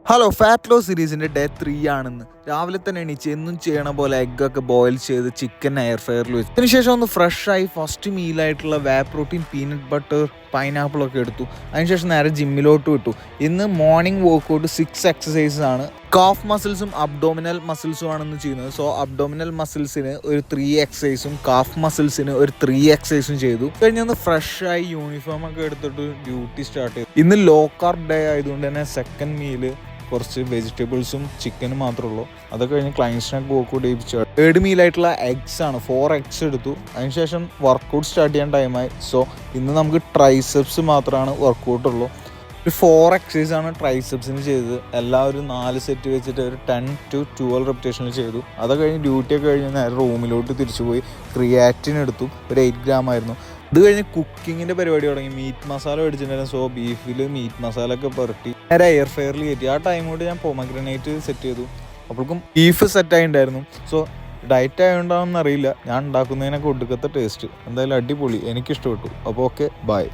Hello fat loss സീരീസിൻ്റെ day 3 ആണെന്ന്. രാവിലെ തന്നെ എണീച്ച് എന്നും ചെയ്യണ പോലെ എഗ്ഗൊക്കെ ബോയിൽ ചെയ്ത് ചിക്കൻ എയർ ഫ്രയറിൽ വെച്ചു. അതിനുശേഷം ഒന്ന് ഫ്രഷായി ഫസ്റ്റ് മീലായിട്ടുള്ള വേ പ്രോട്ടീൻ പീനട്ട് ബട്ടർ പൈനാപ്പിളൊക്കെ എടുത്തു. അതിനുശേഷം നേരെ ജിമ്മിലോട്ട് വിട്ടു. ഇന്ന് മോർണിംഗ് വർക്കൗട്ട് 6 എക്സസൈസസ് ആണ്. കാഫ് മസിൽസും അബ്ഡോമിനൽ മസിൽസും ആണെന്ന് ചെയ്യുന്നത്. സോ അബ്ഡോമിനൽ മസിൽസിന് ഒരു 3 എക്സസൈസും കാഫ് മസിൽസിന് ഒരു 3 എക്സസൈസും ചെയ്തു. കഴിഞ്ഞൊന്ന് ഫ്രഷായി യൂണിഫോം ഒക്കെ എടുത്തിട്ട് ഡ്യൂട്ടി സ്റ്റാർട്ട് ചെയ്തു. ഇന്ന് ലോ കാർബ് ഡേ ആയതുകൊണ്ട് തന്നെ സെക്കൻഡ് മീല് കുറച്ച് വെജിറ്റബിൾസും ചിക്കനും മാത്രമേ ഉള്ളൂ. അത് കഴിഞ്ഞ് ക്ലൈൻസിനൊക്കെ വർക്കൗട്ട് ചെയ്യിപ്പിച്ചു. തേർഡ് മീലായിട്ടുള്ള എഗ്സ് ആണ്. 4 എഗ്സ് എടുത്തു. അതിനുശേഷം വർക്കൗട്ട് സ്റ്റാർട്ട് ചെയ്യാൻ ടൈമായി. സോ ഇന്ന് നമുക്ക് ട്രൈസെപ്സ് മാത്രമാണ് വർക്കൗട്ട് ഉള്ളൂ. ഒരു 4 എക്സസൈസ് ആണ് ട്രൈസെപ്സിന് ചെയ്തത്. എല്ലാവരും 4 സെറ്റ് വെച്ചിട്ട് ഒരു 10 to 12 റെപ്പിറ്റേഷനിൽ ചെയ്തു. അത് കഴിഞ്ഞ് ഡ്യൂട്ടിയൊക്കെ കഴിഞ്ഞ് നേരെ റൂമിലോട്ട് തിരിച്ചു പോയി. ക്രിയാറ്റിൻ എടുത്തു. ഒരു 8 ഗ്രാം ആയിരുന്നു. ഇത് കഴിഞ്ഞ് കുക്കിങ്ങിൻ്റെ പരിപാടി തുടങ്ങി. മീറ്റ് മസാല മേടിച്ചിട്ടുണ്ടായിരുന്നു. സോ ബീഫിൽ മീറ്റ് മസാല ഒക്കെ പുരട്ടി നേരെ എയർ ഫ്രയറിൽ കയറ്റി. ആ ടൈം കൊണ്ട് ഞാൻ പൊമഗ്രനേറ്റ് സെറ്റ് ചെയ്തു. അപ്പോഴേക്കും ബീഫ് സെറ്റായിട്ടുണ്ടായിരുന്നു. സോ ഡയറ്റ് ആയതുകൊണ്ടാണെന്ന് അറിയില്ല, ഞാൻ ഉണ്ടാക്കുന്നതിനൊക്കെ ഒടുക്കത്തെ ടേസ്റ്റ്. എന്തായാലും അടിപൊളി, എനിക്കിഷ്ടപ്പെട്ടു. അപ്പോൾ ഓക്കെ, ബൈ.